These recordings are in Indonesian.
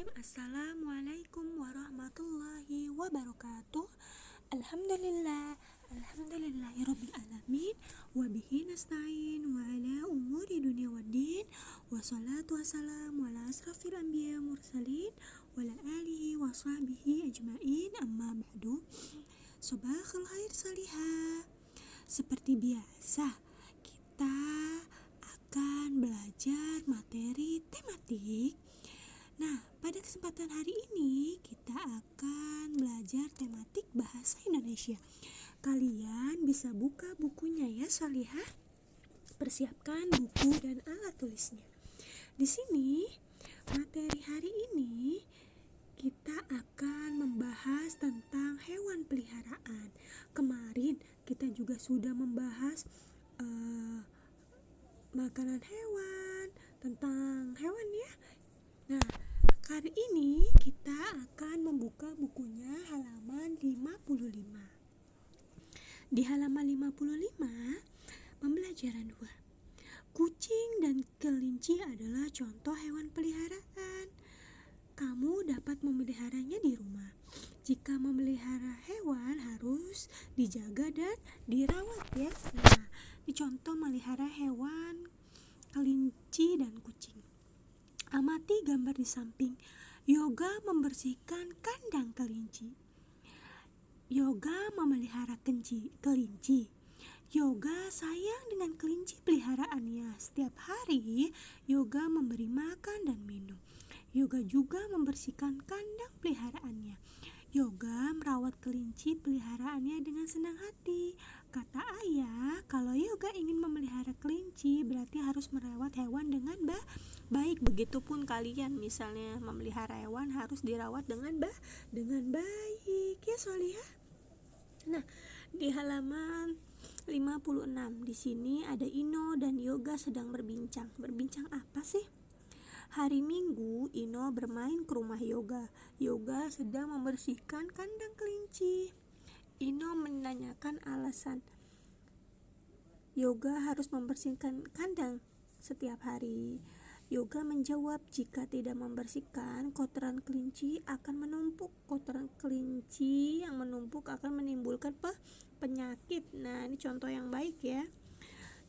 Bismillahirrahmanirrahim. Assalamualaikum warahmatullahi wabarakatuh. Alhamdulillahirabbil alamin wa bihi nasta'in wa ala umuri dunya waddin. Wassalatu wassalamu ala asrafil anbiya mursalin wa ala alihi wa sahbihi ajmain. Amma ba'du. Sabahul khair salihah. Seperti biasa, kita akan belajar materi tematik. Nah, pada kesempatan hari ini kita akan belajar tematik bahasa Indonesia. Kalian bisa buka bukunya ya, Salihah. Persiapkan buku dan alat tulisnya. Di sini, materi hari ini kita akan membahas tentang hewan peliharaan. Kemarin kita juga sudah membahas makanan hewan, tentang hewan ya. Nah, kali ini kita akan membuka bukunya halaman 55. Di halaman 55, pembelajaran 2. Kucing dan kelinci adalah contoh hewan peliharaan. Kamu dapat memeliharanya di rumah. Jika memelihara hewan harus dijaga dan dirawat ya. Nah, ini contoh melihara hewan kelinci dan kucing. Amati gambar di samping. Yoga membersihkan kandang kelinci. Yoga memelihara kelinci. Yoga sayang dengan kelinci peliharaannya. Setiap hari Yoga memberi makan dan minum. Yoga juga membersihkan kandang peliharaannya. Yoga merawat kelinci peliharaannya dengan senang hati. Kata ayah, kalau Yoga ingin memelihara kelinci berarti harus merawat hewan dengan baik. Begitupun kalian misalnya memelihara hewan harus dirawat dengan baik ya, Solihah. Nah, di halaman 56 di sini ada Ino dan Yoga sedang berbincang. Berbincang apa sih? Hari Minggu, Ino bermain ke rumah Yoga. Yoga sedang membersihkan kandang kelinci. Ino menanyakan alasan Yoga harus membersihkan kandang setiap hari. Yoga menjawab, jika tidak membersihkan, kotoran kelinci akan menumpuk. Kotoran kelinci yang menumpuk akan menimbulkan penyakit. Nah, ini contoh yang baik ya.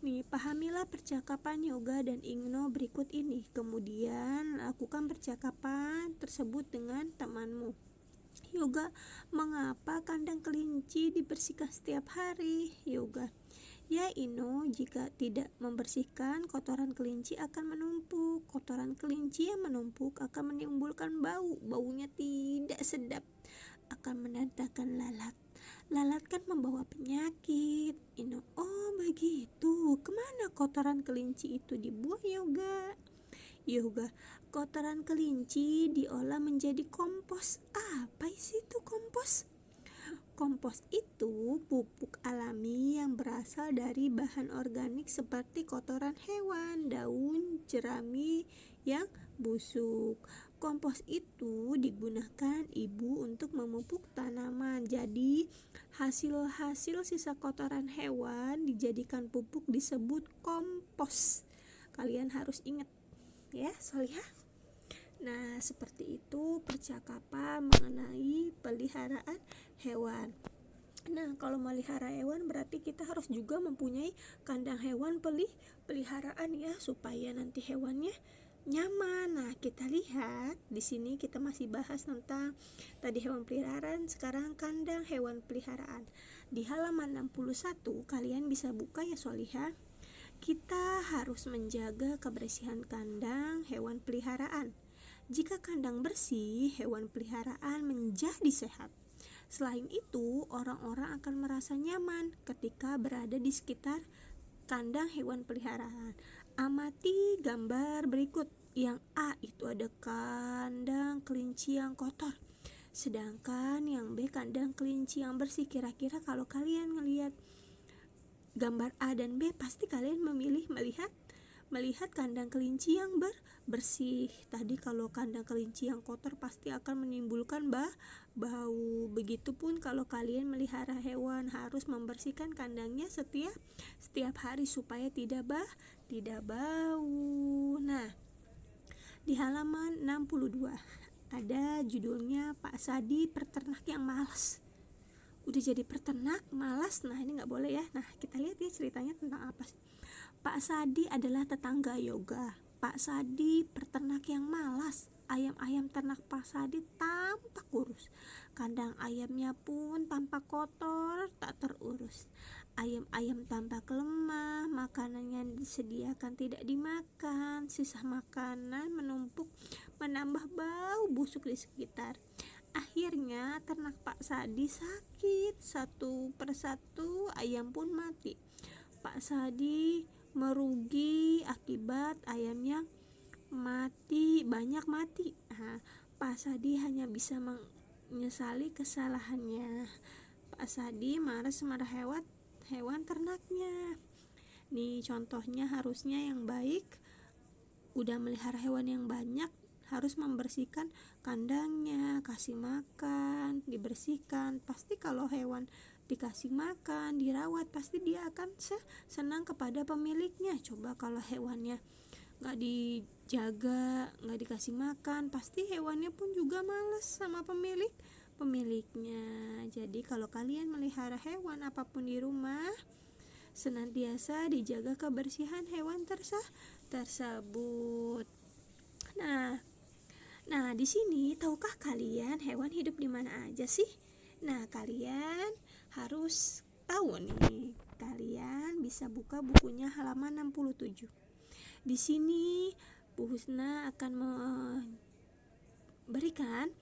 Nih, pahamilah percakapan Yoga dan Ino berikut ini. Kemudian, lakukan percakapan tersebut dengan temanmu. Yoga, mengapa kandang kelinci dibersihkan setiap hari? Yoga, ya Ino, jika tidak membersihkan, kotoran kelinci akan menumpuk. Kotoran kelinci yang menumpuk akan menimbulkan bau. Baunya tidak sedap, akan mendatangkan lalat. Lalat kan membawa penyakit. Ino, oh begitu. Kemana kotoran kelinci itu dibuang, Yoga? Yoga, kotoran kelinci diolah menjadi kompos. Apa isi itu kompos? Kompos itu pupuk alami yang berasal dari bahan organik seperti kotoran hewan, daun, jerami yang busuk. Kompos itu digunakan ibu untuk memupuk tanaman. Jadi, hasil-hasil sisa kotoran hewan dijadikan pupuk disebut kompos. Kalian harus ingat ya, Solihah. Nah, seperti itu percakapan mengenai peliharaan hewan. Nah, kalau melihara hewan berarti kita harus juga mempunyai kandang hewan peliharaan ya, supaya nanti hewannya nyaman. Nah, kita lihat di sini kita masih bahas tentang tadi hewan peliharaan, sekarang kandang hewan peliharaan. Di halaman 61 kalian bisa buka ya, Solihah. Kita harus menjaga kebersihan kandang hewan peliharaan. Jika kandang bersih, hewan peliharaan menjadi sehat. Selain itu, orang-orang akan merasa nyaman ketika berada di sekitar kandang hewan peliharaan. Amati gambar berikut. Yang A itu ada kandang kelinci yang kotor, sedangkan yang B kandang kelinci yang bersih. Kira-kira kalau kalian melihat gambar A dan B, pasti kalian memilih melihat kandang kelinci yang bersih. Tadi kalau kandang kelinci yang kotor pasti akan menimbulkan bau. Begitupun kalau kalian melihara hewan harus membersihkan kandangnya setiap hari supaya tidak bau. Nah, di halaman 62 ada judulnya Pak Sadi peternak yang malas. Udah jadi peternak malas, nah ini nggak boleh ya. Nah kita lihat ya ceritanya tentang apa sih. Pak Sadi adalah tetangga Yoga. Pak Sadi peternak yang malas. Ayam-ayam ternak Pak Sadi tampak kurus. Kandang ayamnya pun tampak kotor, tak terurus. Ayam-ayam tampak lemah, makanan yang disediakan tidak dimakan. Sisa makanan menumpuk menambah bau busuk di sekitar. Akhirnya ternak Pak Sadi sakit, satu persatu ayam pun mati. Pak Sadi merugi akibat ayamnya banyak mati. Pak Sadi hanya bisa menyesali kesalahannya. Pak Sadi marah hewan ternaknya. Nih contohnya, harusnya yang baik udah melihara hewan yang banyak harus membersihkan kandangnya, kasih makan, dibersihkan. Pasti kalau hewan dikasih makan, dirawat, pasti dia akan senang kepada pemiliknya. Coba kalau hewannya gak dijaga, gak dikasih makan, pasti hewannya pun juga males sama pemiliknya. Jadi kalau kalian melihara hewan apapun di rumah, senantiasa dijaga kebersihan hewan tersebut. Nah, di sini tahukah kalian hewan hidup di mana aja sih? Nah, kalian harus tahu nih. Kalian bisa buka bukunya halaman 67. Di sini Bu Husna akan memberikan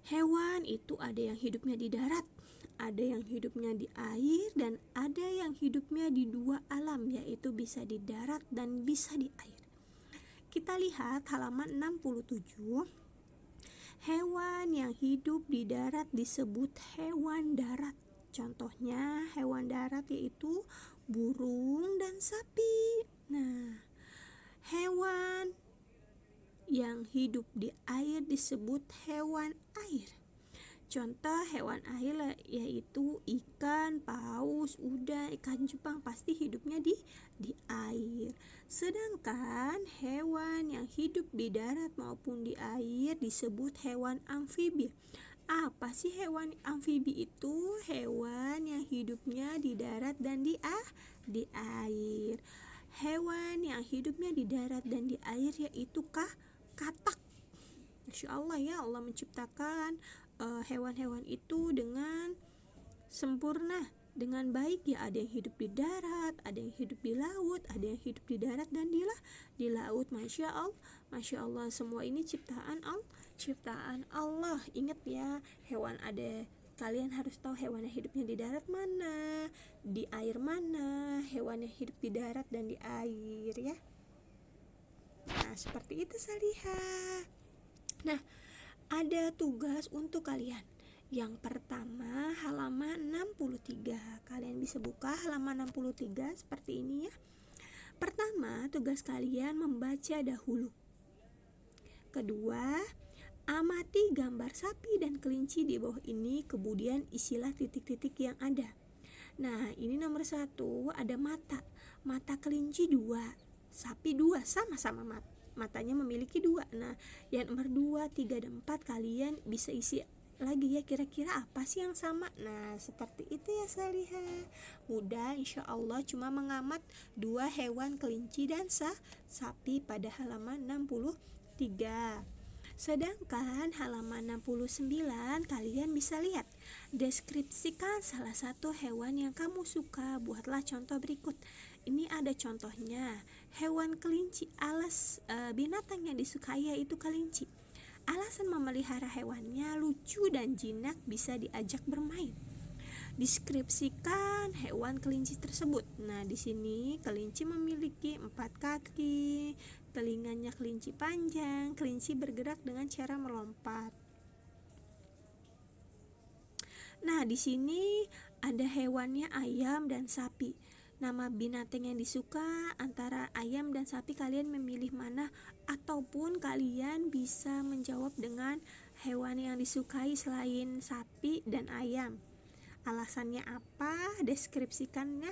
hewan itu ada yang hidupnya di darat, ada yang hidupnya di air, dan ada yang hidupnya di dua alam, yaitu bisa di darat dan bisa di air. Kita lihat halaman 67. Hewan yang hidup di darat disebut hewan darat. Contohnya hewan darat yaitu burung dan sapi. Nah, hewan yang hidup di air disebut hewan air. Contoh hewan air yaitu ikan, paus, udang, ikan cupang, pasti hidupnya di air. Sedangkan hewan yang hidup di darat maupun di air disebut hewan amfibi. Apa sih hewan amfibi itu? Hewan yang hidupnya di darat dan di air. Hewan yang hidupnya di darat dan di air yaitu katak. Masya Allah ya, Allah menciptakan hewan-hewan itu dengan sempurna, dengan baik ya. Ada yang hidup di darat, ada yang hidup di laut, ada yang hidup di darat dan di laut. Masya Allah, semua ini ciptaan Allah. Ingat ya, hewan ada, kalian harus tahu hewan yang hidupnya di darat mana, di air mana, hewan yang hidup di darat dan di air ya. Nah, seperti itu Salihah. Nah, ada tugas untuk kalian. Yang pertama halaman 63. Kalian bisa buka halaman 63 seperti ini ya. Pertama, tugas kalian membaca dahulu. Kedua, amati gambar sapi dan kelinci di bawah ini, kemudian isilah titik-titik yang ada. Nah, ini nomor 1, ada mata kelinci 2, sapi 2, sama-sama matanya memiliki 2. Nah, yang nomor 2, 3, dan 4 kalian bisa isi lagi ya, kira-kira apa sih yang sama. Nah, seperti itu ya Salihah. Mudah insya Allah, cuma mengamat 2 hewan kelinci dan sapi pada halaman 63. Sedangkan halaman 69 kalian bisa lihat, deskripsikan salah satu hewan yang kamu suka. Buatlah contoh berikut. Ini ada contohnya, hewan kelinci. Binatang yang disukai yaitu kelinci. Alasan memelihara hewannya lucu dan jinak, bisa diajak bermain. Deskripsikan hewan kelinci tersebut. Nah, di sini kelinci memiliki 4 kaki, telinganya kelinci panjang, kelinci bergerak dengan cara melompat. Nah, di sini ada hewannya ayam dan sapi. Nama binatang yang disuka antara ayam dan sapi, kalian memilih mana? Ataupun kalian bisa menjawab dengan hewan yang disukai selain sapi dan ayam. Alasannya apa? Deskripsikannya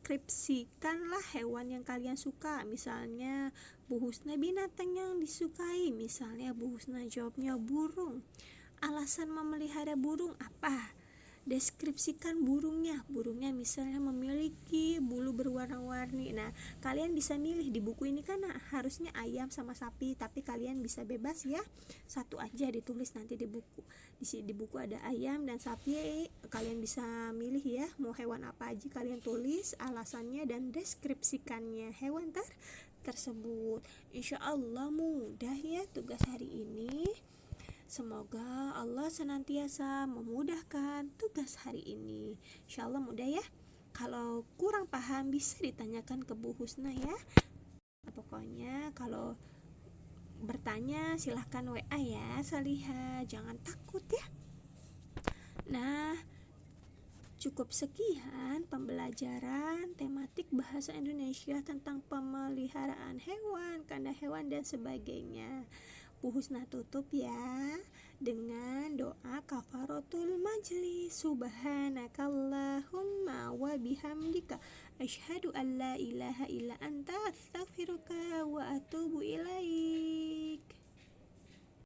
deskripsikanlah hewan yang kalian suka. Misalnya Bu Husna binatang yang disukai, misalnya Bu Husna jawabnya burung. Alasan memelihara burung apa? Deskripsikan burungnya. Burungnya misalnya memiliki bulu berwarna-warni. Nah, kalian bisa milih di buku ini kan harusnya ayam sama sapi, tapi kalian bisa bebas ya. Satu aja ditulis nanti di buku. Di buku ada ayam dan sapi. Kalian bisa milih ya, mau hewan apa aja kalian tulis alasannya dan deskripsikannya hewan tersebut. Insya Allah mudah ya tugas hari ini. Semoga Allah senantiasa memudahkan tugas hari ini. Insya Allah mudah ya. Kalau kurang paham bisa ditanyakan ke Bu Husna ya. Pokoknya kalau bertanya silahkan WA ya Salihah, jangan takut ya. Nah, cukup sekian pembelajaran tematik bahasa Indonesia tentang pemeliharaan hewan, kandang hewan dan sebagainya. Bu Husna tutup ya dengan doa kafaratul majlis. Subhanakallahumma wa bihamdika asyhadu an la ilaha illa anta astaghfiruka